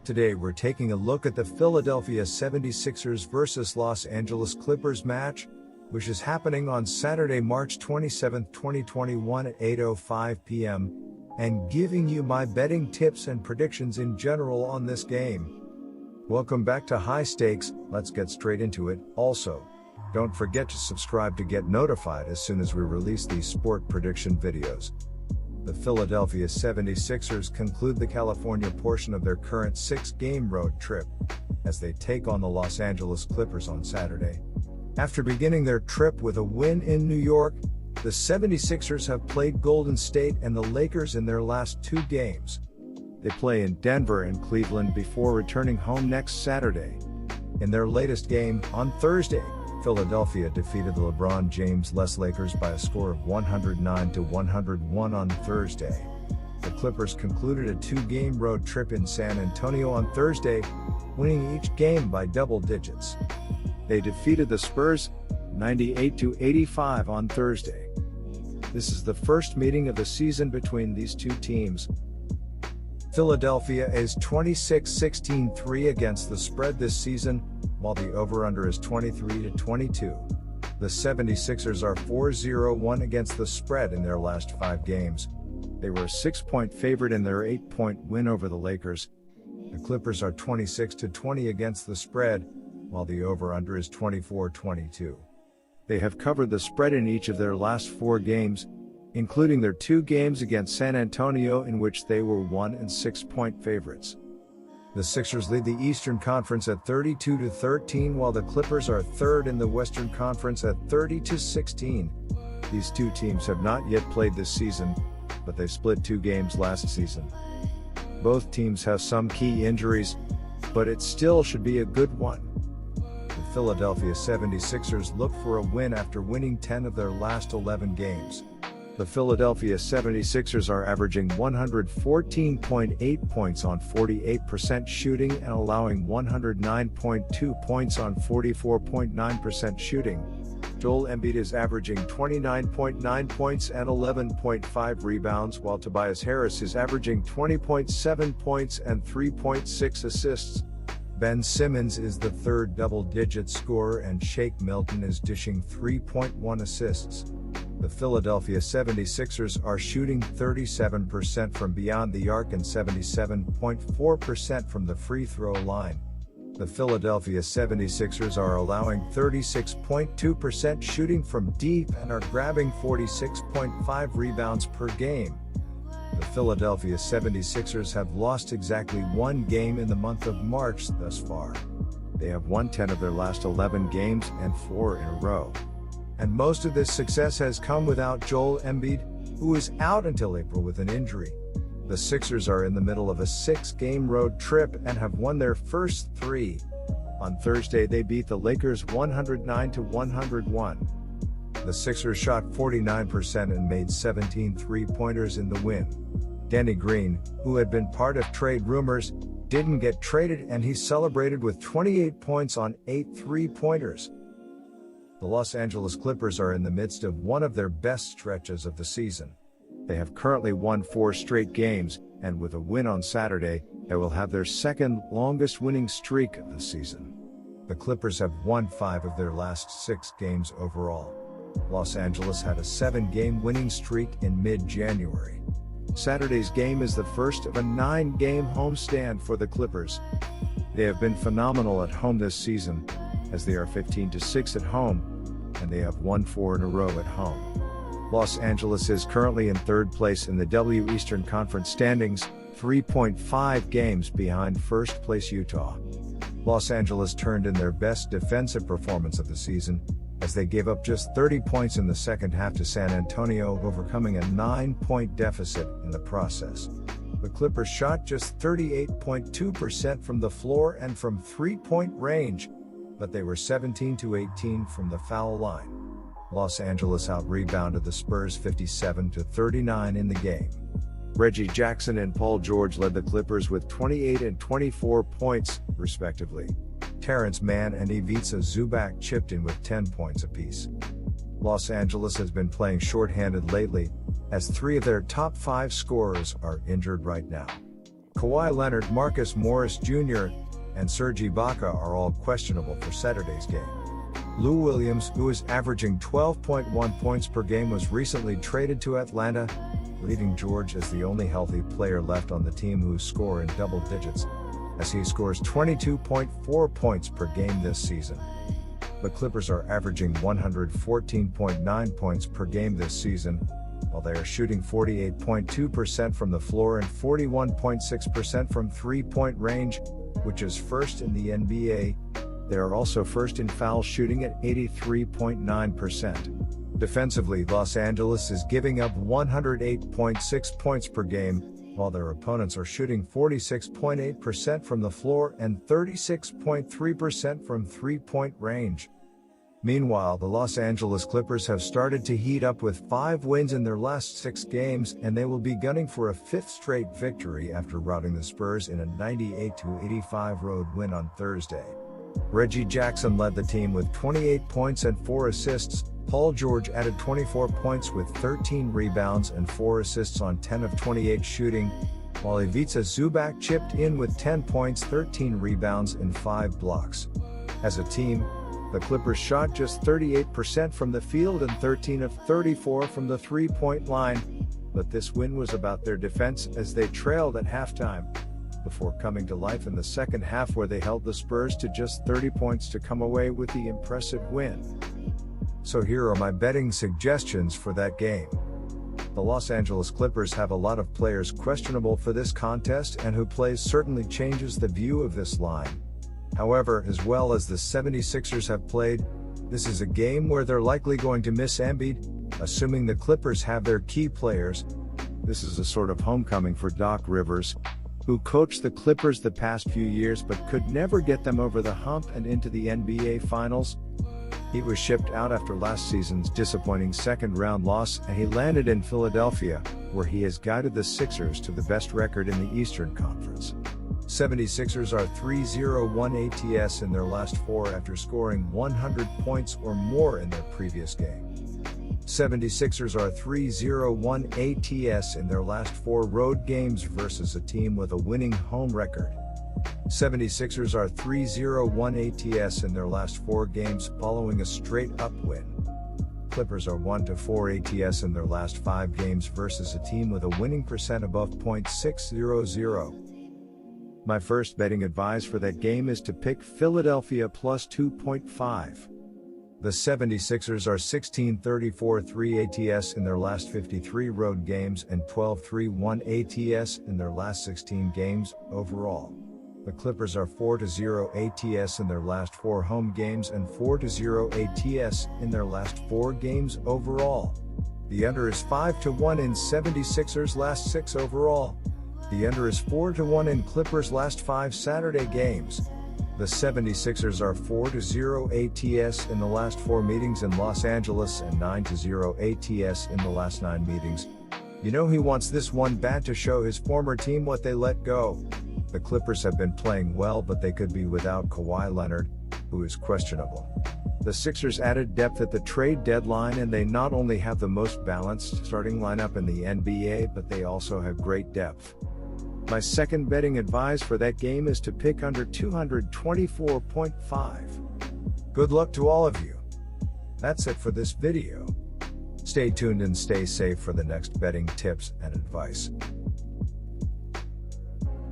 Today we're taking a look at the Philadelphia 76ers vs Los Angeles Clippers match, which is happening on Saturday, March 27, 2021 at 8:05 p.m., and giving you my betting tips and predictions in general on this game. Welcome back to High Stakes. Let's get straight into it. Also, don't forget to subscribe to get notified as soon as we release these sport prediction videos. The Philadelphia 76ers conclude the California portion of their current 6-game road trip as they take on the Los Angeles Clippers on Saturday. After beginning their trip with a win in New York, the 76ers have played Golden State and the Lakers in their last 2 games. They play in Denver and Cleveland before returning home next Saturday. In their latest game, on Thursday, Philadelphia defeated the LeBron James-less Lakers by a score of 109-101 on Thursday. The Clippers concluded a 2-game road trip in San Antonio on Thursday, winning each game by double digits. They defeated the Spurs 98-85 on Thursday. This is the first meeting of the season between these two teams. Philadelphia is 26-16-3 against the spread this season, while the over-under is 23-22. The 76ers are 4-0-1 against the spread in their last 5 games. They were a 6-point favorite in their 8-point win over the Lakers. The Clippers are 26-20 against the spread, while the over-under is 24-22. They have covered the spread in each of their last 4 games, including their 2 games against San Antonio in which they were 1 and 6-point favorites. The Sixers lead the Eastern Conference at 32-13, while the Clippers are third in the Western Conference at 30-16. These two teams have not yet played this season, but they split 2 games last season. Both teams have some key injuries, but it still should be a good one. The Philadelphia 76ers look for a win after winning 10 of their last 11 games. The Philadelphia 76ers are averaging 114.8 points on 48% shooting and allowing 109.2 points on 44.9% shooting. Joel Embiid is averaging 29.9 points and 11.5 rebounds, while Tobias Harris is averaging 20.7 points and 3.6 assists. Ben Simmons is the third double-digit scorer and Shake Milton is dishing 3.1 assists. The Philadelphia 76ers are shooting 37% from beyond the arc and 77.4% from the free throw line. The Philadelphia 76ers are allowing 36.2% shooting from deep and are grabbing 46.5 rebounds per game. The Philadelphia 76ers have lost exactly 1 game in the month of March thus far. They have won 10 of their last 11 games and 4 in a row. And most of this success has come without Joel Embiid, who is out until April with an injury. The Sixers are in the middle of a 6-game road trip and have won their first 3. On Thursday they beat the Lakers 109-101. The Sixers shot 49% and made 17 3-pointers in the win. Danny Green, who had been part of trade rumors, didn't get traded and he celebrated with 28 points on 8 3-pointers. The Los Angeles Clippers are in the midst of one of their best stretches of the season. They have currently won 4 straight games, and with a win on Saturday, they will have their second longest winning streak of the season. The Clippers have won 5 of their last 6 games overall. Los Angeles had a 7-game winning streak in mid-January. Saturday's game is the first of a 9-game homestand for the Clippers. They have been phenomenal at home this season, as they are 15-6 at home, and they have won 4 in a row at home. Los Angeles is currently in 3rd place in the W Eastern Conference standings, 3.5 games behind first-place Utah. Los Angeles turned in their best defensive performance of the season, as they gave up just 30 points in the second half to San Antonio, overcoming a 9-point deficit in the process. The Clippers shot just 38.2% from the floor and from 3-point range, but they were 17-18 from the foul line. Los Angeles out-rebounded the Spurs 57-39 in the game. Reggie Jackson and Paul George led the Clippers with 28 and 24 points, respectively. Terrence Mann and Ivica Zubac chipped in with 10 points apiece. Los Angeles has been playing short-handed lately, as 3 of their top 5 scorers are injured right now. Kawhi Leonard, Marcus Morris Jr., and Serge Ibaka are all questionable for Saturday's game. Lou Williams, who is averaging 12.1 points per game, was recently traded to Atlanta, leaving George as the only healthy player left on the team who score in double digits, as he scores 22.4 points per game this season. The Clippers are averaging 114.9 points per game this season, while they are shooting 48.2% from the floor and 41.6% from three-point range, which is first in the NBA. They are also first in foul shooting at 83.9%. Defensively, Los Angeles is giving up 108.6 points per game, while their opponents are shooting 46.8% from the floor and 36.3% from three-point range. Meanwhile, the Los Angeles Clippers have started to heat up with 5 wins in their last 6 games, and they will be gunning for a 5th straight victory after routing the Spurs in a 98-85 road win on Thursday. Reggie Jackson led the team with 28 points and 4 assists. Paul George added 24 points with 13 rebounds and 4 assists on 10 of 28 shooting, while Ivica Zubac chipped in with 10 points, 13 rebounds, and 5 blocks. As a team, the Clippers shot just 38% from the field and 13 of 34 from the three-point line, but this win was about their defense as they trailed at halftime, before coming to life in the second half where they held the Spurs to just 30 points to come away with the impressive win. So here are my betting suggestions for that game. The Los Angeles Clippers have a lot of players questionable for this contest, and who plays certainly changes the view of this line. However, as well as the 76ers have played, this is a game where they're likely going to miss Embiid, assuming the Clippers have their key players. This is a sort of homecoming for Doc Rivers, who coached the Clippers the past few years but could never get them over the hump and into the NBA Finals. He was shipped out after last season's disappointing second-round loss, and he landed in Philadelphia, where he has guided the Sixers to the best record in the Eastern Conference. 76ers are 3-0-1 ATS in their last 4 after scoring 100 points or more in their previous game. 76ers are 3-0-1 ATS in their last 4 road games versus a team with a winning home record. 76ers are 3-0-1 ATS in their last 4 games following a straight-up win. Clippers are 1-4 ATS in their last 5 games versus a team with a winning percent above .600. My first betting advice for that game is to pick Philadelphia plus 2.5. The 76ers are 16-34-3 ATS in their last 53 road games and 12-3-1 ATS in their last 16 games overall. The Clippers are 4-0 ATS in their last 4 home games and 4-0 ATS in their last 4 games overall. The under is 5-1 in 76ers' last 6 overall. The under is 4-1 in Clippers' last 5 Saturday games. The 76ers are 4-0 ATS in the last 4 meetings in Los Angeles and 9-0 ATS in the last 9 meetings. You know he wants this one bad to show his former team what they let go. The Clippers have been playing well, but they could be without Kawhi Leonard, who is questionable. The Sixers added depth at the trade deadline, and they not only have the most balanced starting lineup in the NBA, but they also have great depth. My second betting advice for that game is to pick under 224.5. Good luck to all of you. That's it for this video. Stay tuned and stay safe for the next betting tips and advice.